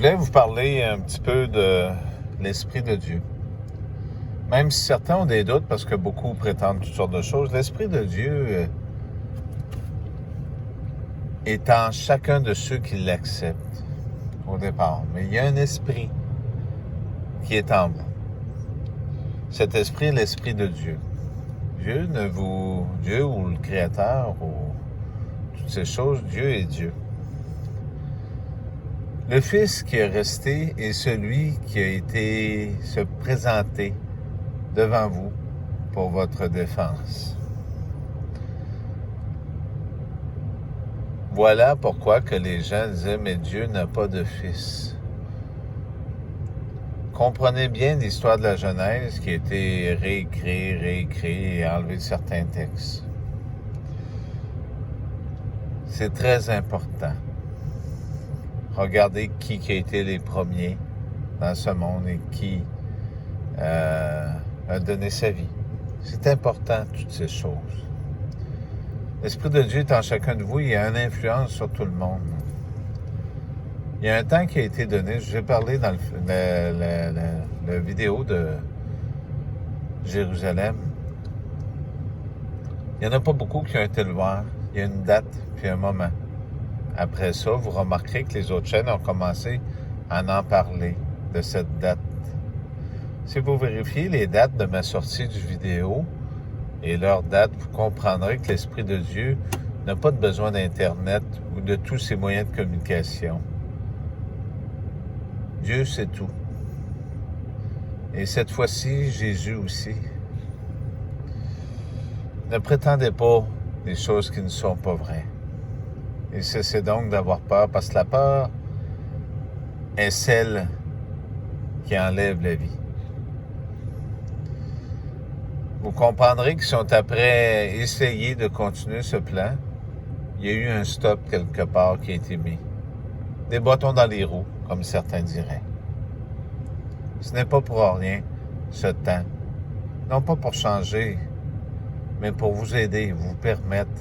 voulais vous parler un petit peu de l'Esprit de Dieu. Même si certains ont des doutes, parce que beaucoup prétendent toutes sortes de choses, l'Esprit de Dieu est en chacun de ceux qui l'acceptent au départ. Mais il y a un esprit qui est en vous. Cet esprit est l'Esprit de Dieu. Dieu ou le Créateur, ou toutes ces choses, Dieu est Dieu. Le Fils qui est resté est celui qui a été se présenter devant vous pour votre défense. Voilà pourquoi que les gens disaient « Mais Dieu n'a pas de fils ». Comprenez bien l'histoire de la Genèse qui a été réécrit et enlevé de certains textes. C'est très important. Regardez qui a été les premiers dans ce monde et qui a donné sa vie. C'est important, toutes ces choses. L'Esprit de Dieu est en chacun de vous, il a une influence sur tout le monde. Il y a un temps qui a été donné, je vais parler dans la vidéo de Jérusalem. Il n'y en a pas beaucoup qui ont été le voir. Il y a une date puis un moment. Après ça, vous remarquerez que les autres chaînes ont commencé à en parler de cette date. Si vous vérifiez les dates de ma sortie du vidéo et leurs dates, vous comprendrez que l'Esprit de Dieu n'a pas de besoin d'Internet ou de tous ces moyens de communication. Dieu sait tout. Et cette fois-ci, Jésus aussi. Ne prétendez pas des choses qui ne sont pas vraies. Et cessez donc d'avoir peur, parce que la peur est celle qui enlève la vie. Vous comprendrez qu'ils sont après essayer de continuer ce plan. Il y a eu un stop quelque part qui a été mis. Des bâtons dans les roues, comme certains diraient. Ce n'est pas pour rien, ce temps. Non pas pour changer, mais pour vous aider, vous permettre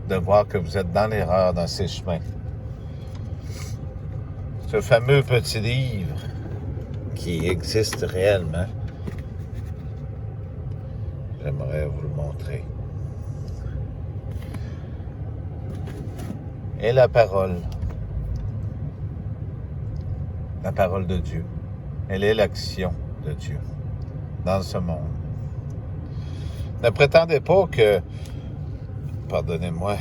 de voir que vous êtes dans l'erreur dans ces chemins. Ce fameux petit livre qui existe réellement, j'aimerais vous le montrer. Et la parole de Dieu, elle est l'action de Dieu dans ce monde. Ne prétendez pas que, pardonnez-moi,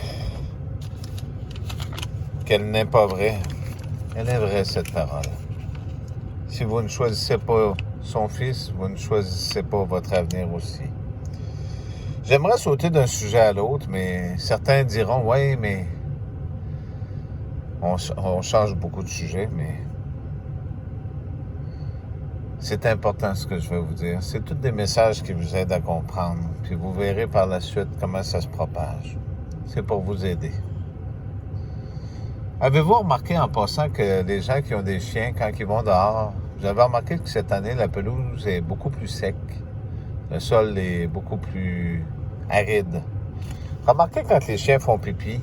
qu'elle n'est pas vraie. Elle est vraie, cette parole. Si vous ne choisissez pas son Fils, vous ne choisissez pas votre avenir aussi. J'aimerais sauter d'un sujet à l'autre, mais certains diront, oui, mais on change beaucoup de sujets, mais c'est important ce que je vais vous dire. C'est tous des messages qui vous aident à comprendre, puis vous verrez par la suite comment ça se propage. C'est pour vous aider. Avez-vous remarqué en passant que les gens qui ont des chiens, quand ils vont dehors, vous avez remarqué que cette année, la pelouse est beaucoup plus sec. Le sol est beaucoup plus aride. Remarquez quand les chiens font pipi,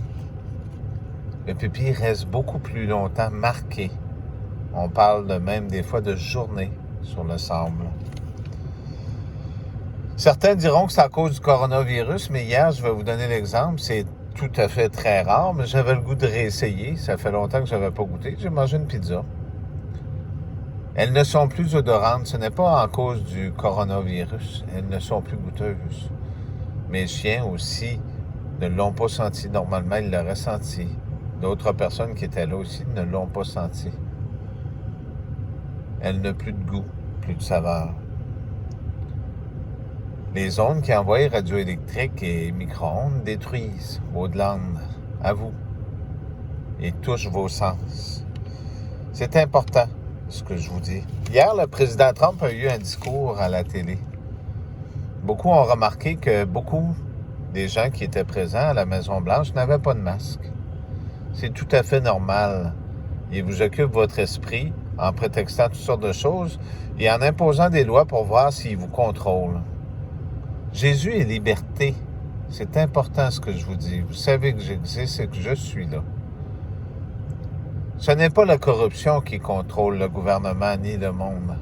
le pipi reste beaucoup plus longtemps marqué. On parle même des fois de journée sur le sable. Certains diront que c'est à cause du coronavirus, mais hier, je vais vous donner l'exemple, c'est tout à fait très rare, mais j'avais le goût de réessayer. Ça fait longtemps que je n'avais pas goûté. J'ai mangé une pizza. Elles ne sont plus odorantes. Ce n'est pas en cause du coronavirus. Elles ne sont plus goûteuses. Mes chiens aussi ne l'ont pas senti. Normalement, ils l'auraient senti. D'autres personnes qui étaient là aussi ne l'ont pas senti. Elles n'ont plus de goût, plus de saveur. Les ondes qui envoient radioélectriques et micro-ondes détruisent vos glandes, à vous, et touchent vos sens. C'est important, ce que je vous dis. Hier, le président Trump a eu un discours à la télé. Beaucoup ont remarqué que beaucoup des gens qui étaient présents à la Maison-Blanche n'avaient pas de masque. C'est tout à fait normal. Il vous occupe votre esprit en prétextant toutes sortes de choses et en imposant des lois pour voir s'il vous contrôle. Jésus est liberté. C'est important ce que je vous dis. Vous savez que j'existe et que je suis là. Ce n'est pas la corruption qui contrôle le gouvernement ni le monde.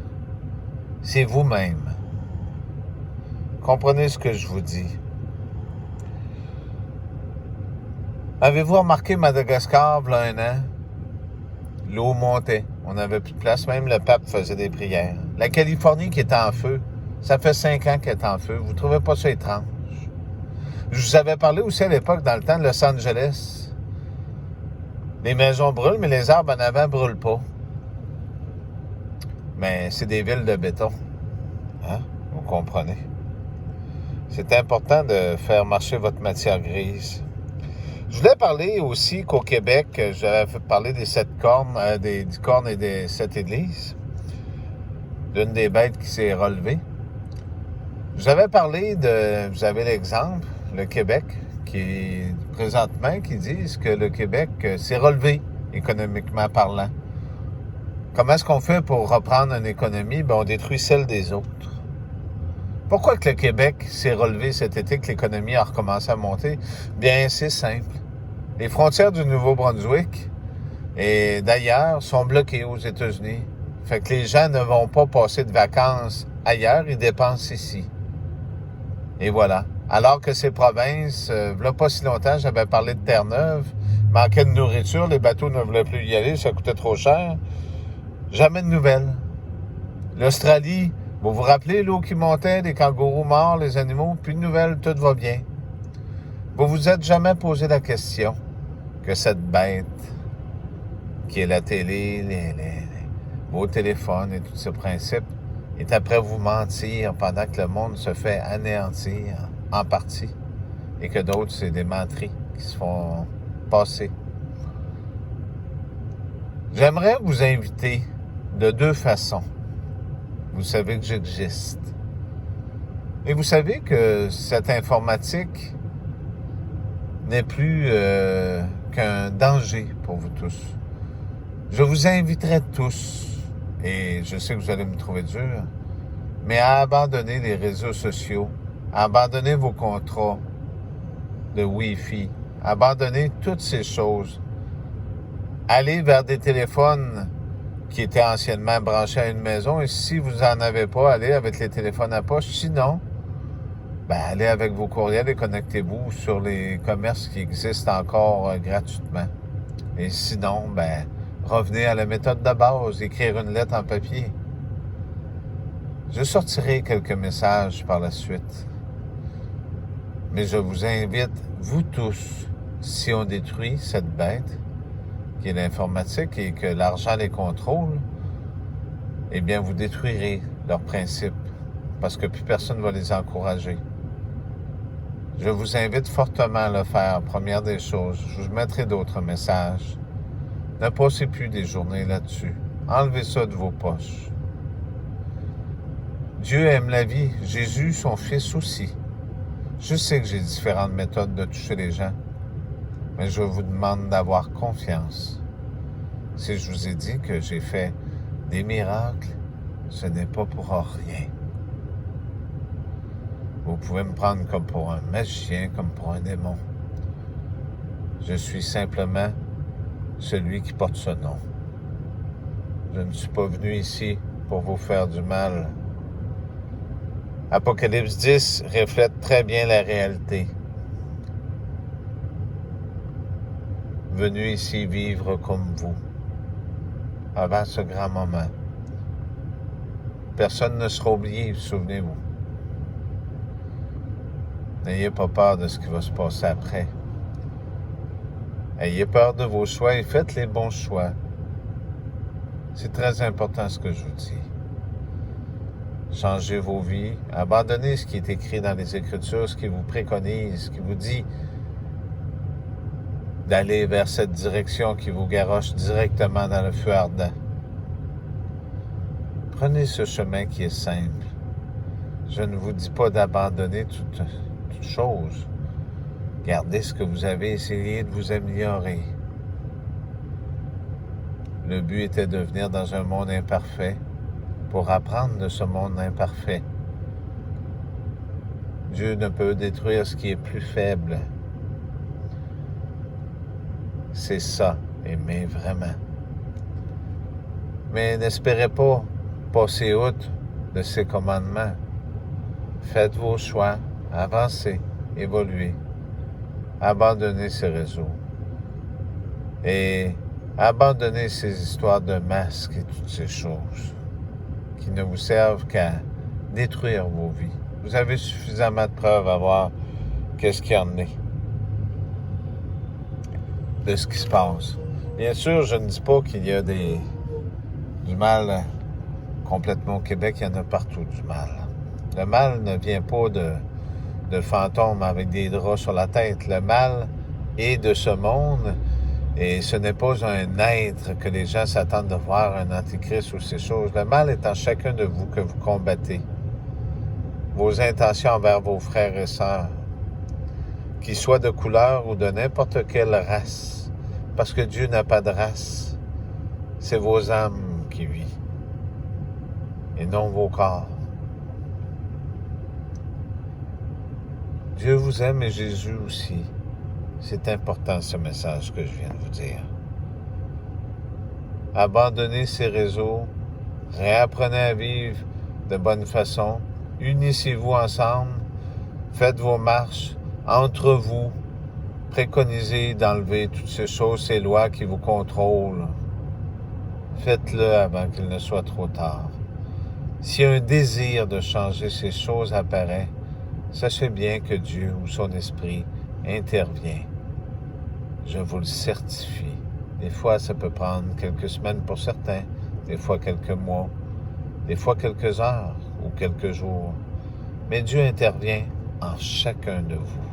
C'est vous-même. Comprenez ce que je vous dis. Avez-vous remarqué Madagascar, il y a un an? L'eau montait. On n'avait plus de place. Même le pape faisait des prières. La Californie qui est en feu, ça fait 5 ans qu'elle est en feu. Vous ne trouvez pas ça étrange? Je vous avais parlé aussi à l'époque, dans le temps de Los Angeles. Les maisons brûlent, mais les arbres en avant ne brûlent pas. Mais c'est des villes de béton. Hein? Vous comprenez? C'est important de faire marcher votre matière grise. Je voulais parler aussi qu'au Québec, j'avais parlé des 7 cornes, des 10 cornes et des 7 églises. D'une des bêtes qui s'est relevée. Vous avez parlé de, vous avez l'exemple, le Québec, qui présentement, qui disent que le Québec s'est relevé, économiquement parlant. Comment est-ce qu'on fait pour reprendre une économie? On détruit celle des autres. Pourquoi que le Québec s'est relevé cet été, que l'économie a recommencé à monter? Bien, c'est simple. Les frontières du Nouveau-Brunswick et d'ailleurs sont bloquées aux États-Unis. Fait que les gens ne vont pas passer de vacances ailleurs, ils dépensent ici. Et voilà. Alors que ces provinces, il n'y a pas si longtemps, j'avais parlé de Terre-Neuve, manquait de nourriture, les bateaux ne voulaient plus y aller, ça coûtait trop cher. Jamais de nouvelles. L'Australie, vous vous rappelez l'eau qui montait, les kangourous morts, les animaux, plus de nouvelles, tout va bien. Vous vous êtes jamais posé la question que cette bête qui est la télé, vos téléphones et tous ces principes est après vous mentir pendant que le monde se fait anéantir en partie et que d'autres, c'est des menteries qui se font passer. J'aimerais vous inviter de 2 façons. Vous savez que j'existe. Et vous savez que cette informatique n'est plus qu'un danger pour vous tous. Je vous inviterai tous, et je sais que vous allez me trouver dur, mais à abandonner les réseaux sociaux, à abandonner vos contrats de Wi-Fi, à abandonner toutes ces choses. Allez vers des téléphones qui étaient anciennement branchés à une maison, et si vous n'en avez pas, allez avec les téléphones à poche. Sinon, allez avec vos courriels et connectez-vous sur les commerces qui existent encore gratuitement. Et sinon, revenez à la méthode de base, écrire une lettre en papier. Je sortirai quelques messages par la suite. Mais je vous invite, vous tous, si on détruit cette bête, qui est l'informatique et que l'argent les contrôle, eh bien, vous détruirez leurs principes parce que plus personne ne va les encourager. Je vous invite fortement à le faire, première des choses. Je vous mettrai d'autres messages. Ne passez plus des journées là-dessus. Enlevez ça de vos poches. Dieu aime la vie. Jésus, son fils aussi. Je sais que j'ai différentes méthodes de toucher les gens, mais je vous demande d'avoir confiance. Si je vous ai dit que j'ai fait des miracles, ce n'est pas pour rien. Vous pouvez me prendre comme pour un magicien, comme pour un démon. Je suis simplement celui qui porte ce nom. Je ne suis pas venu ici pour vous faire du mal. Apocalypse 10 reflète très bien la réalité. Venu ici vivre comme vous, avant ce grand moment. Personne ne sera oublié, souvenez-vous. N'ayez pas peur de ce qui va se passer après. Ayez peur de vos choix et faites les bons choix. C'est très important ce que je vous dis. Changez vos vies, abandonnez ce qui est écrit dans les Écritures, ce qui vous préconise, ce qui vous dit d'aller vers cette direction qui vous garoche directement dans le feu ardent. Prenez ce chemin qui est simple. Je ne vous dis pas d'abandonner toute chose. Gardez ce que vous avez, essayez de vous améliorer. Le but était de venir dans un monde imparfait pour apprendre de ce monde imparfait. Dieu ne peut détruire ce qui est plus faible. C'est ça, aimer vraiment. Mais n'espérez pas passer outre de ces commandements. Faites vos choix, avancez, évoluez, abandonnez ces réseaux et abandonnez ces histoires de masques et toutes ces choses qui ne vous servent qu'à détruire vos vies. Vous avez suffisamment de preuves à voir qu'est-ce qu'il y en est de ce qui se passe. Bien sûr, je ne dis pas qu'il y a du mal complètement au Québec, il y en a partout du mal. Le mal ne vient pas de fantômes avec des draps sur la tête. Le mal est de ce monde et ce n'est pas un être que les gens s'attendent de voir, un antichrist ou ces choses. Le mal est en chacun de vous que vous combattez. Vos intentions envers vos frères et sœurs, qu'ils soient de couleur ou de n'importe quelle race, parce que Dieu n'a pas de race. C'est vos âmes qui vivent et non vos corps. Dieu vous aime et Jésus aussi. C'est important ce message que je viens de vous dire. Abandonnez ces réseaux, réapprenez à vivre de bonne façon, unissez-vous ensemble, faites vos marches entre vous, préconisez d'enlever toutes ces choses, ces lois qui vous contrôlent. Faites-le avant qu'il ne soit trop tard. Si un désir de changer ces choses apparaît, sachez bien que Dieu ou son esprit intervient. Je vous le certifie. Des fois, ça peut prendre quelques semaines pour certains, des fois quelques mois, des fois quelques heures ou quelques jours. Mais Dieu intervient en chacun de vous.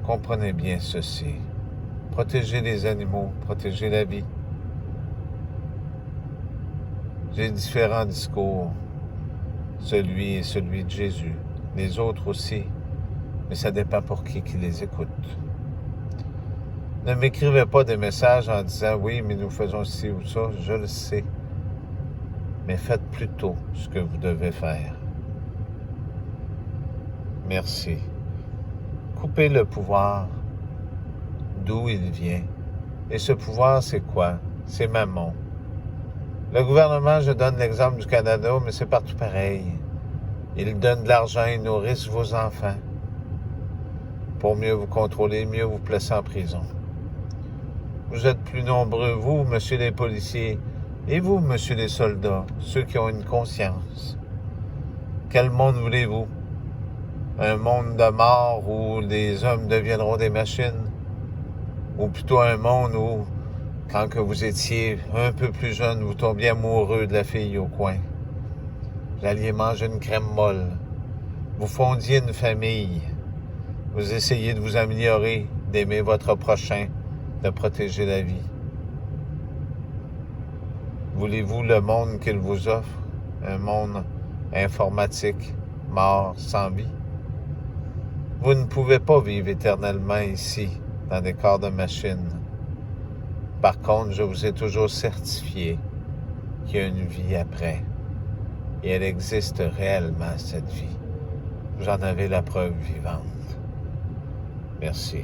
Comprenez bien ceci. Protégez les animaux, protégez la vie. J'ai différents discours, celui et celui de Jésus, les autres aussi, mais ça dépend pour qui les écoute. Ne m'écrivez pas des messages en disant « Oui, mais nous faisons ci ou ça », je le sais. Mais faites plutôt ce que vous devez faire. Merci. Coupez le pouvoir d'où il vient. Et ce pouvoir, c'est quoi? C'est Mammon. Le gouvernement, je donne l'exemple du Canada, mais c'est partout pareil. Il donne de l'argent, il nourrissent vos enfants pour mieux vous contrôler, mieux vous placer en prison. Vous êtes plus nombreux, vous, messieurs les policiers, et vous, messieurs les soldats, ceux qui ont une conscience. Quel monde voulez-vous? Un monde de mort où les hommes deviendront des machines? Ou plutôt un monde où, quand que vous étiez un peu plus jeune, vous tombiez amoureux de la fille au coin? Vous alliez manger une crème molle. Vous fondiez une famille. Vous essayez de vous améliorer, d'aimer votre prochain, de protéger la vie. Voulez-vous le monde qu'il vous offre? Un monde informatique, mort, sans vie? Vous ne pouvez pas vivre éternellement ici, dans des corps de machines. Par contre, je vous ai toujours certifié qu'il y a une vie après. Et elle existe réellement, cette vie. Vous en avez la preuve vivante. Merci.